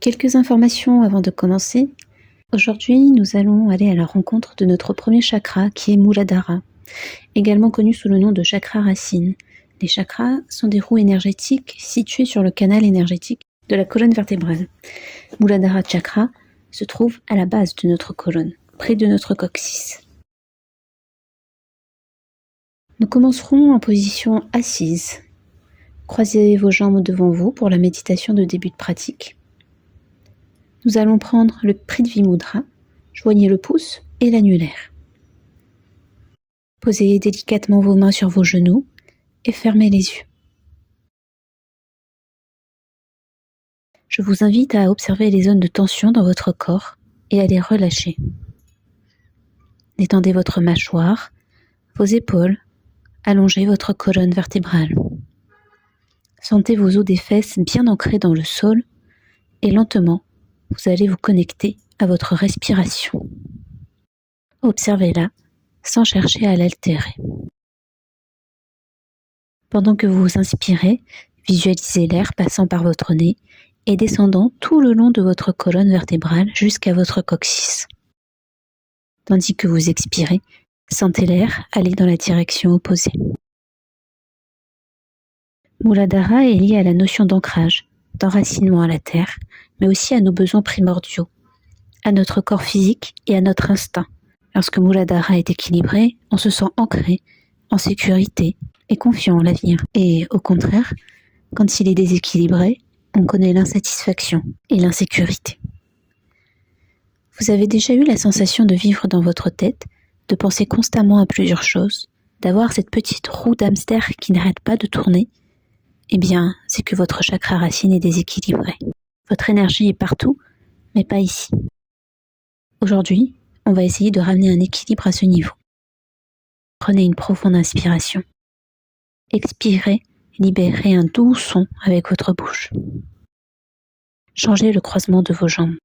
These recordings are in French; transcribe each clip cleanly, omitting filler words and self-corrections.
Quelques informations avant de commencer. Aujourd'hui, nous allons aller à la rencontre de notre premier chakra qui est Muladhara, également connu sous le nom de chakra racine. Les chakras sont des roues énergétiques situées sur le canal énergétique de la colonne vertébrale. Muladhara chakra se trouve à la base de notre colonne, près de notre coccyx. Nous commencerons en position assise. Croisez vos jambes devant vous pour la méditation de début de pratique. Nous allons prendre le Prithvi Mudra, joignez le pouce et l'annulaire. Posez délicatement vos mains sur vos genoux et fermez les yeux. Je vous invite à observer les zones de tension dans votre corps et à les relâcher. Détendez votre mâchoire, vos épaules, allongez votre colonne vertébrale. Sentez vos os des fesses bien ancrés dans le sol et lentement, vous allez vous connecter à votre respiration. Observez-la sans chercher à l'altérer. Pendant que vous inspirez, visualisez l'air passant par votre nez et descendant tout le long de votre colonne vertébrale jusqu'à votre coccyx. Tandis que vous expirez, sentez l'air aller dans la direction opposée. Muladhara est lié à la notion d'ancrage, d'enracinement à la terre, mais aussi à nos besoins primordiaux, à notre corps physique et à notre instinct. Lorsque Muladhara est équilibré, on se sent ancré, en sécurité et confiant en l'avenir. Et au contraire, quand il est déséquilibré, on connaît l'insatisfaction et l'insécurité. Vous avez déjà eu la sensation de vivre dans votre tête, de penser constamment à plusieurs choses, d'avoir cette petite roue d'hamster qui n'arrête pas de tourner? Eh bien, c'est que votre chakra racine est déséquilibré. Votre énergie est partout, mais pas ici. Aujourd'hui, on va essayer de ramener un équilibre à ce niveau. Prenez une profonde inspiration. Expirez, libérez un doux son avec votre bouche. Changez le croisement de vos jambes.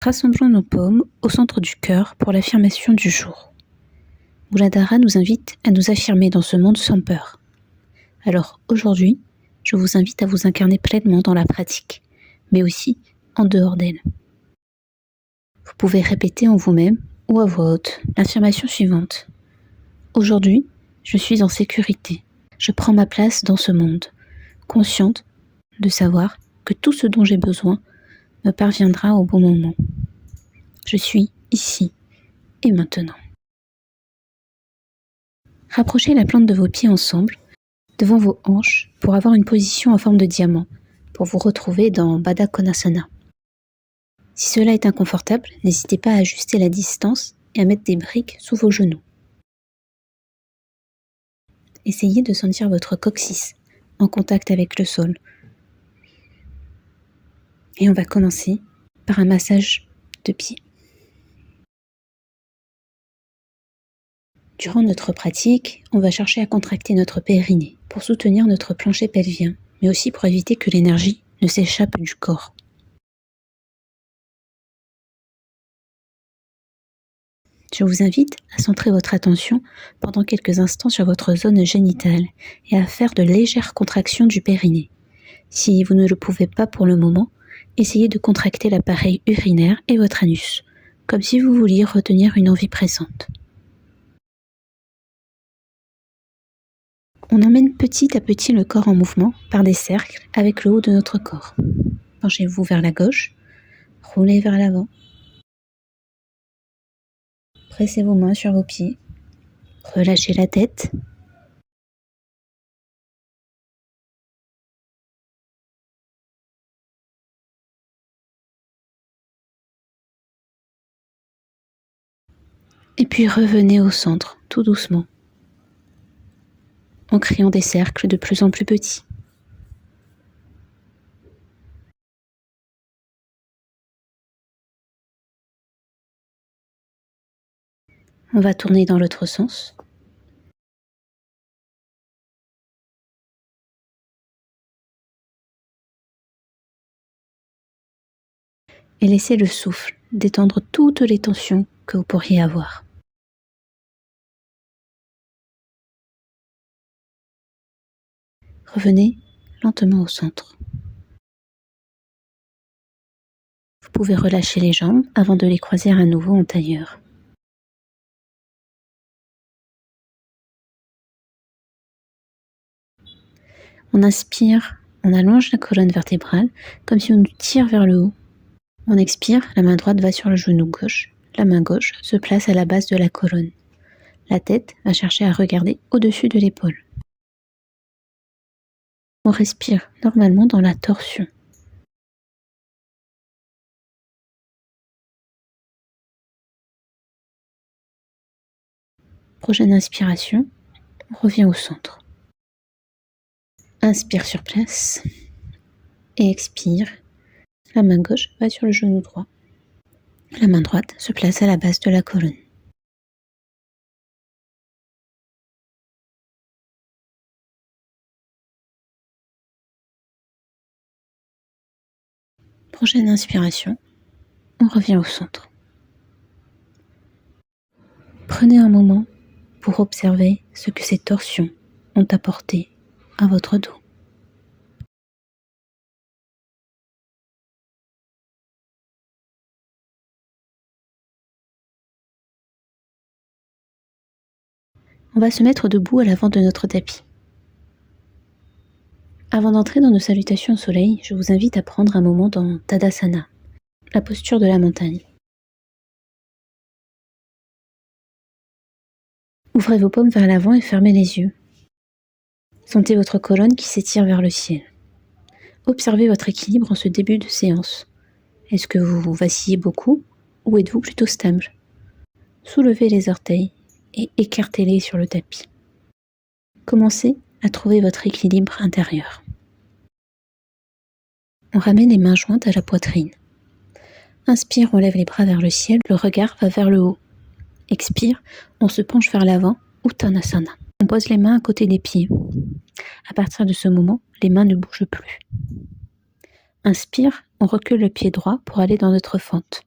Rassemblons nos paumes au centre du cœur pour l'affirmation du jour. Muladhara nous invite à nous affirmer dans ce monde sans peur. Alors aujourd'hui, je vous invite à vous incarner pleinement dans la pratique, mais aussi en dehors d'elle. Vous pouvez répéter en vous-même ou à voix haute l'affirmation suivante. Aujourd'hui, je suis en sécurité. Je prends ma place dans ce monde, consciente de savoir que tout ce dont j'ai besoin me parviendra au bon moment. Je suis ici et maintenant. Rapprochez la plante de vos pieds ensemble, devant vos hanches, pour avoir une position en forme de diamant, pour vous retrouver dans Baddha Konasana. Si cela est inconfortable, n'hésitez pas à ajuster la distance et à mettre des briques sous vos genoux. Essayez de sentir votre coccyx en contact avec le sol. Et on va commencer par un massage de pieds. Durant notre pratique, on va chercher à contracter notre périnée pour soutenir notre plancher pelvien, mais aussi pour éviter que l'énergie ne s'échappe du corps. Je vous invite à centrer votre attention pendant quelques instants sur votre zone génitale et à faire de légères contractions du périnée. Si vous ne le pouvez pas pour le moment, essayez de contracter l'appareil urinaire et votre anus, comme si vous vouliez retenir une envie pressante. On emmène petit à petit le corps en mouvement par des cercles avec le haut de notre corps. Penchez-vous vers la gauche, roulez vers l'avant. Pressez vos mains sur vos pieds, relâchez la tête Et puis revenez au centre, tout doucement, en créant des cercles de plus en plus petits. On va tourner dans l'autre sens. Et laissez le souffle détendre toutes les tensions que vous pourriez avoir. Revenez lentement au centre. Vous pouvez relâcher les jambes avant de les croiser à nouveau en tailleur. On inspire, on allonge la colonne vertébrale comme si on nous tire vers le haut. On expire, la main droite va sur le genou gauche, la main gauche se place à la base de la colonne. La tête va chercher à regarder au-dessus de l'épaule. On respire normalement dans la torsion. Prochaine inspiration, on revient au centre. Inspire sur place et expire. La main gauche va sur le genou droit. La main droite se place à la base de la colonne. Prochaine inspiration, on revient au centre. Prenez un moment pour observer ce que ces torsions ont apporté à votre dos. On va se mettre debout à l'avant de notre tapis. Avant d'entrer dans nos salutations au soleil, je vous invite à prendre un moment dans Tadasana, la posture de la montagne. Ouvrez vos paumes vers l'avant et fermez les yeux. Sentez votre colonne qui s'étire vers le ciel. Observez votre équilibre en ce début de séance. Est-ce que vous vacillez beaucoup ou êtes-vous plutôt stable? Soulevez les orteils et écartez-les sur le tapis. Commencez à trouver votre équilibre intérieur. On ramène les mains jointes à la poitrine. Inspire, on lève les bras vers le ciel, le regard va vers le haut. Expire, on se penche vers l'avant, Uttanasana. On pose les mains à côté des pieds. À partir de ce moment, les mains ne bougent plus. Inspire, on recule le pied droit pour aller dans notre fente.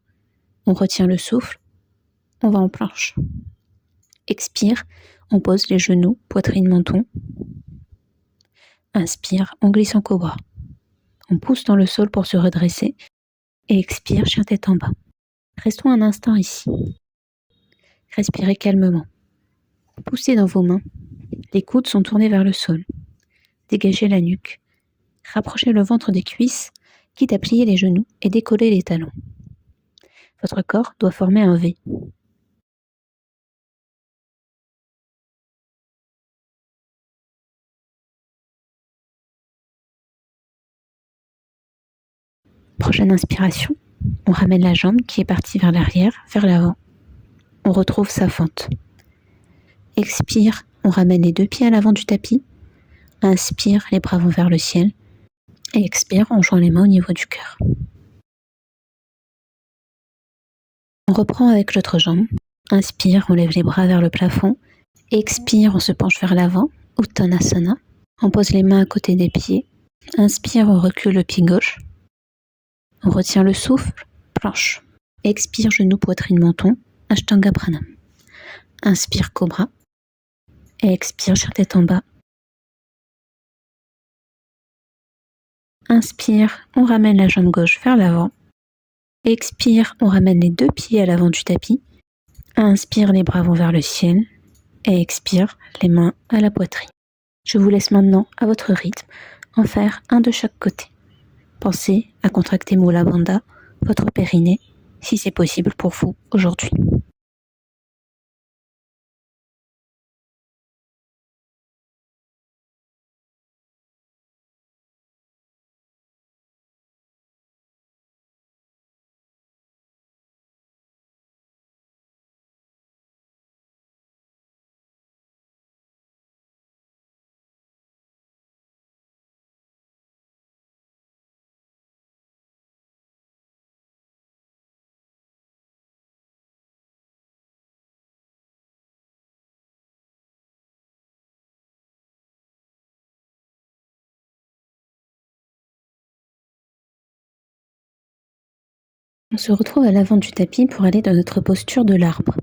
On retient le souffle, on va en planche. Expire, on pose les genoux, poitrine, menton. Inspire, on glisse en cobra. On pousse dans le sol pour se redresser. Et expire, chien tête en bas. Restons un instant ici. Respirez calmement. Poussez dans vos mains. Les coudes sont tournés vers le sol. Dégagez la nuque. Rapprochez le ventre des cuisses, quitte à plier les genoux et décoller les talons. Votre corps doit former un V. Prochaine inspiration, on ramène la jambe qui est partie vers l'arrière, vers l'avant. On retrouve sa fente. Expire, on ramène les deux pieds à l'avant du tapis. Inspire, les bras vont vers le ciel. Et expire, on joint les mains au niveau du cœur. On reprend avec l'autre jambe. Inspire, on lève les bras vers le plafond. Expire, on se penche vers l'avant, Uttanasana. On pose les mains à côté des pieds. Inspire, on recule le pied gauche. On retient le souffle, planche. Expire, genou, poitrine, menton, Ashtanga Pranam. Inspire, cobra. Et expire, chien tête en bas. Inspire, on ramène la jambe gauche vers l'avant. Expire, on ramène les deux pieds à l'avant du tapis. Inspire, les bras vont vers le ciel. Et expire, les mains à la poitrine. Je vous laisse maintenant, à votre rythme, en faire un de chaque côté. Pensez à contracter Mula Bandha, votre périnée, si c'est possible pour vous aujourd'hui. On se retrouve à l'avant du tapis pour aller dans notre posture de l'arbre.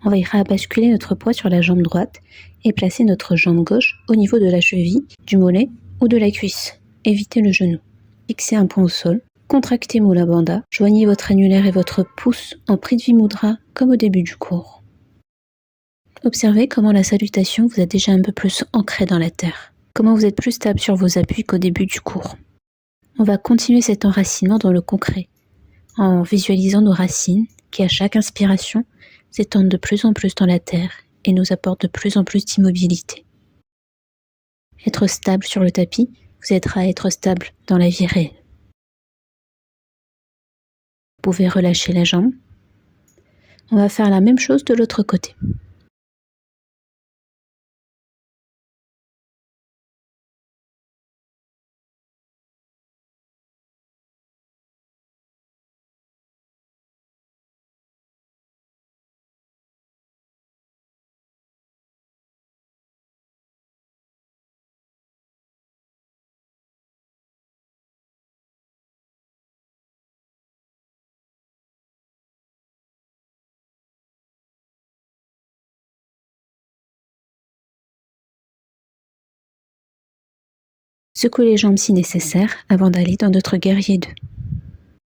On veillera à basculer notre poids sur la jambe droite et placer notre jambe gauche au niveau de la cheville, du mollet ou de la cuisse. Évitez le genou. Fixez un point au sol. Contractez Mula Bandha. Joignez votre annulaire et votre pouce en Prithvi Mudra comme au début du cours. Observez comment la salutation vous a déjà un peu plus ancré dans la terre. Comment vous êtes plus stable sur vos appuis qu'au début du cours. On va continuer cet enracinement dans le concret, en visualisant nos racines qui, à chaque inspiration, s'étendent de plus en plus dans la terre et nous apportent de plus en plus d'immobilité. Être stable sur le tapis vous aidera à être stable dans la vie réelle. Vous pouvez relâcher la jambe. On va faire la même chose de l'autre côté. Secouez les jambes si nécessaire avant d'aller dans notre guerrier 2.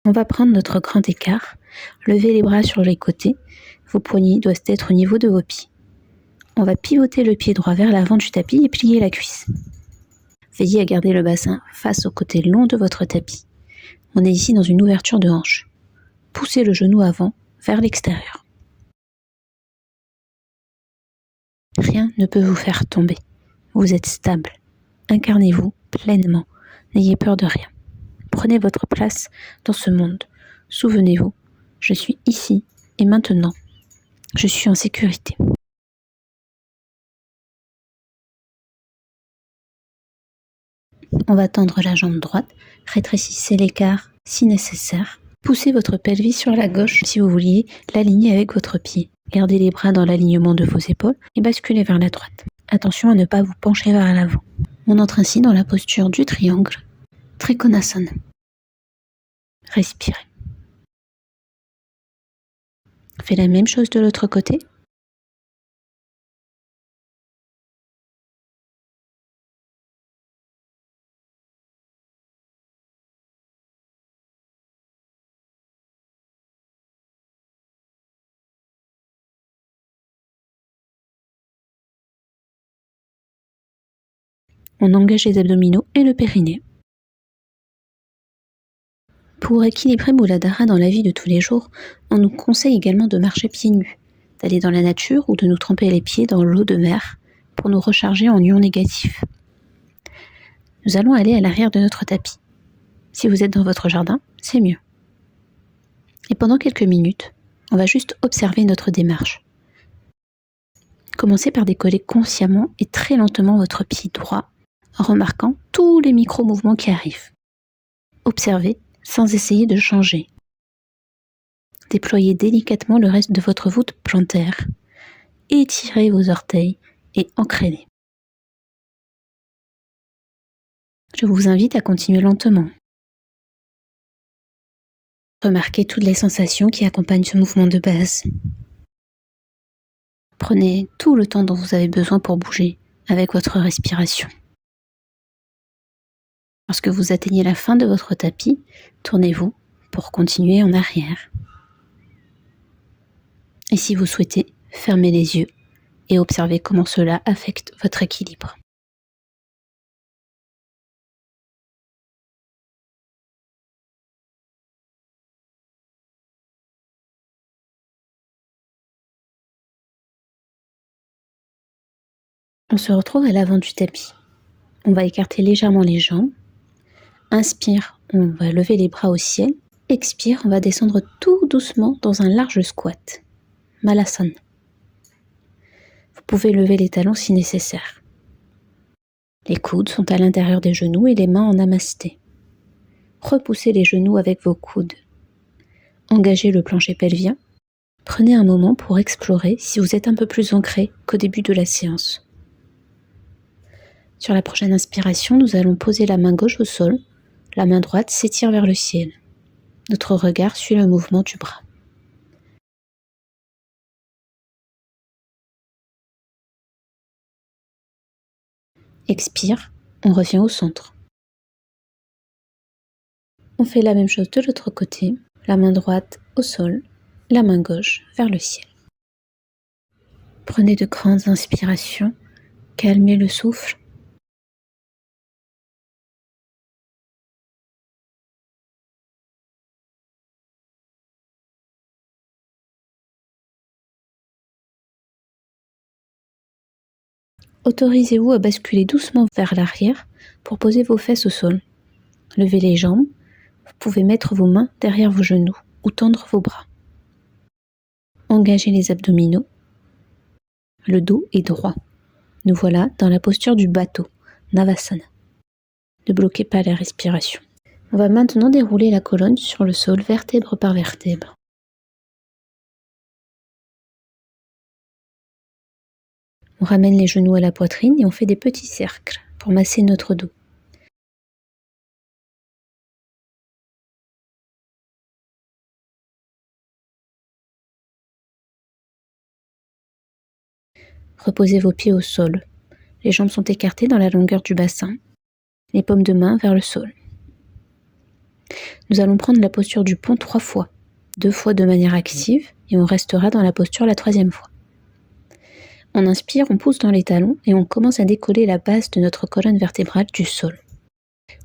On va prendre notre grand écart, lever les bras sur les côtés, vos poignets doivent être au niveau de vos pieds. On va pivoter le pied droit vers l'avant du tapis et plier la cuisse. Veillez à garder le bassin face au côté long de votre tapis. On est ici dans une ouverture de hanche. Poussez le genou avant vers l'extérieur. Rien ne peut vous faire tomber. Vous êtes stable. Incarnez-vous pleinement. N'ayez peur de rien. Prenez votre place dans ce monde. Souvenez-vous, je suis ici et maintenant. Je suis en sécurité. On va tendre la jambe droite, rétrécissez l'écart si nécessaire. Poussez votre pelvis sur la gauche si vous vouliez l'aligner avec votre pied. Gardez les bras dans l'alignement de vos épaules et basculez vers la droite. Attention à ne pas vous pencher vers l'avant. On entre ainsi dans la posture du triangle, Trikonasana. Respirez. Faites la même chose de l'autre côté. On engage les abdominaux et le périnée. Pour équilibrer Muladhara dans la vie de tous les jours, on nous conseille également de marcher pieds nus, d'aller dans la nature ou de nous tremper les pieds dans l'eau de mer pour nous recharger en ions négatifs. Nous allons aller à l'arrière de notre tapis. Si vous êtes dans votre jardin, c'est mieux. Et pendant quelques minutes, on va juste observer notre démarche. Commencez par décoller consciemment et très lentement votre pied droit en remarquant tous les micro-mouvements qui arrivent. Observez sans essayer de changer. Déployez délicatement le reste de votre voûte plantaire. Étirez vos orteils et ancrez-les. Je vous invite à continuer lentement. Remarquez toutes les sensations qui accompagnent ce mouvement de base. Prenez tout le temps dont vous avez besoin pour bouger avec votre respiration. Lorsque vous atteignez la fin de votre tapis, tournez-vous pour continuer en arrière. Et si vous souhaitez, fermez les yeux et observez comment cela affecte votre équilibre. On se retrouve à l'avant du tapis. On va écarter légèrement les jambes. Inspire, on va lever les bras au ciel. Expire, on va descendre tout doucement dans un large squat. Malasana. Vous pouvez lever les talons si nécessaire. Les coudes sont à l'intérieur des genoux et les mains en namasté. Repoussez les genoux avec vos coudes. Engagez le plancher pelvien. Prenez un moment pour explorer si vous êtes un peu plus ancré qu'au début de la séance. Sur la prochaine inspiration, nous allons poser la main gauche au sol. La main droite s'étire vers le ciel. Notre regard suit le mouvement du bras. Expire, on revient au centre. On fait la même chose de l'autre côté, la main droite au sol, la main gauche vers le ciel. Prenez de grandes inspirations, calmez le souffle. Autorisez-vous à basculer doucement vers l'arrière pour poser vos fesses au sol. Levez les jambes, vous pouvez mettre vos mains derrière vos genoux ou tendre vos bras. Engagez les abdominaux. Le dos est droit. Nous voilà dans la posture du bateau, Navasana. Ne bloquez pas la respiration. On va maintenant dérouler la colonne sur le sol, vertèbre par vertèbre. On ramène les genoux à la poitrine et on fait des petits cercles pour masser notre dos. Reposez vos pieds au sol. Les jambes sont écartées dans la longueur du bassin. Les paumes de main vers le sol. Nous allons prendre la posture du pont 3 fois. 2 fois de manière active et on restera dans la posture la 3e fois. On inspire, on pousse dans les talons et on commence à décoller la base de notre colonne vertébrale du sol.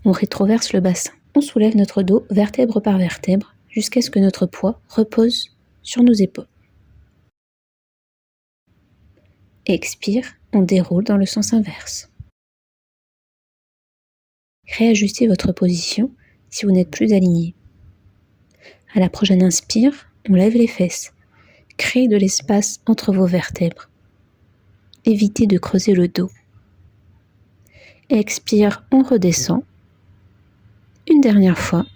On rétroverse le bassin. On soulève notre dos vertèbre par vertèbre jusqu'à ce que notre poids repose sur nos épaules. Expire, on déroule dans le sens inverse. Réajustez votre position si vous n'êtes plus aligné. À la prochaine inspire, on lève les fesses. Créez de l'espace entre vos vertèbres. Évitez de creuser le dos. Expire, on redescend. Une dernière fois,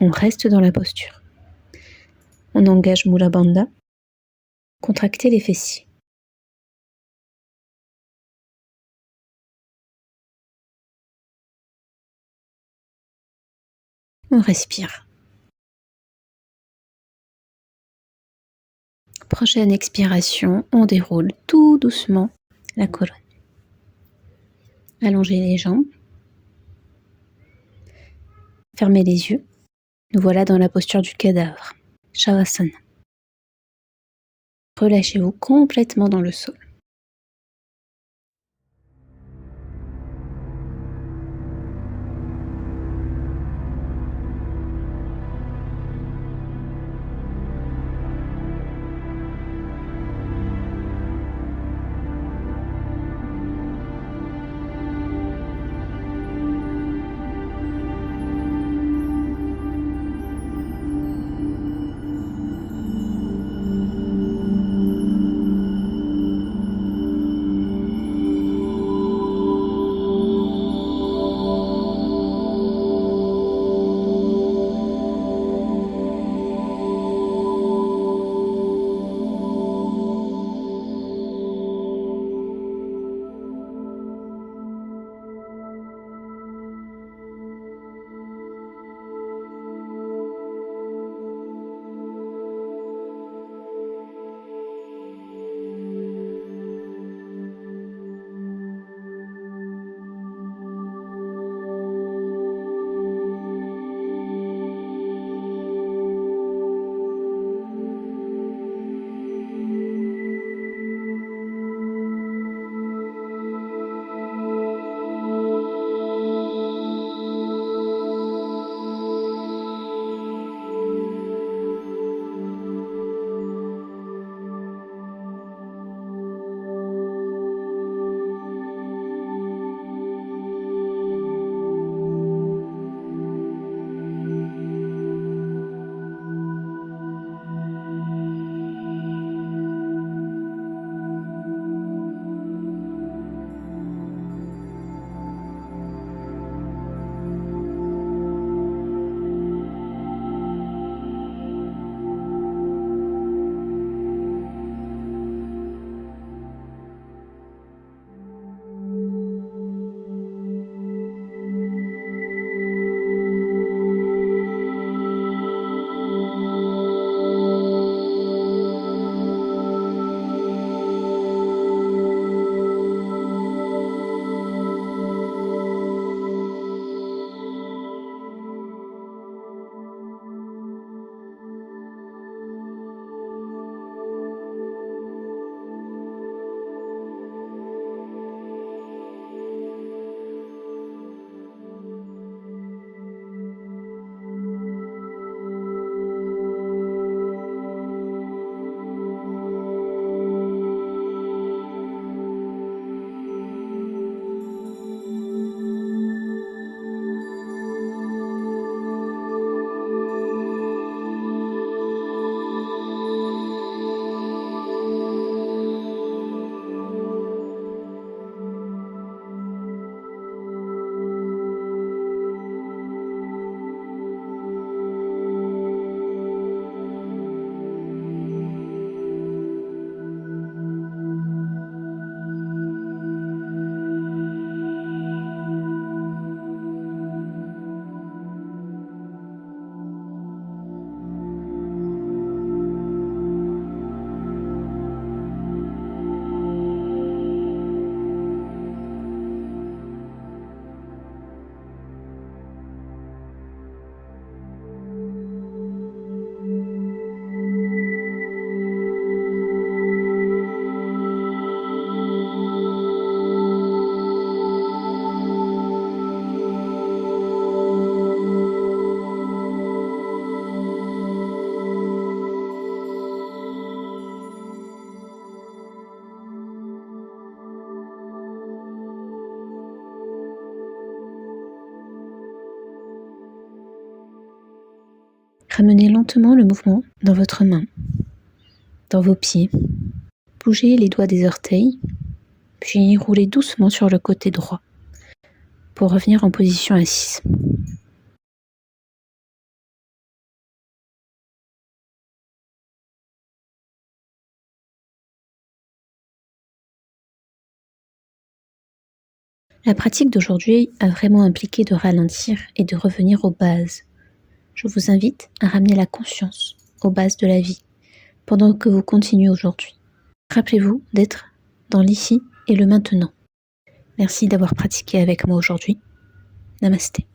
on reste dans la posture. On engage Mula Bandha. Contractez les fessiers. On respire. Prochaine expiration, on déroule tout doucement la colonne. Allongez les jambes. Fermez les yeux. Nous voilà dans la posture du cadavre, Shavasana. Relâchez-vous complètement dans le sol. Ramenez lentement le mouvement dans votre main, dans vos pieds. Bougez les doigts des orteils, puis roulez doucement sur le côté droit pour revenir en position assise. La pratique d'aujourd'hui a vraiment impliqué de ralentir et de revenir aux bases. Je vous invite à ramener la conscience aux bases de la vie pendant que vous continuez aujourd'hui. Rappelez-vous d'être dans l'ici et le maintenant. Merci d'avoir pratiqué avec moi aujourd'hui. Namasté.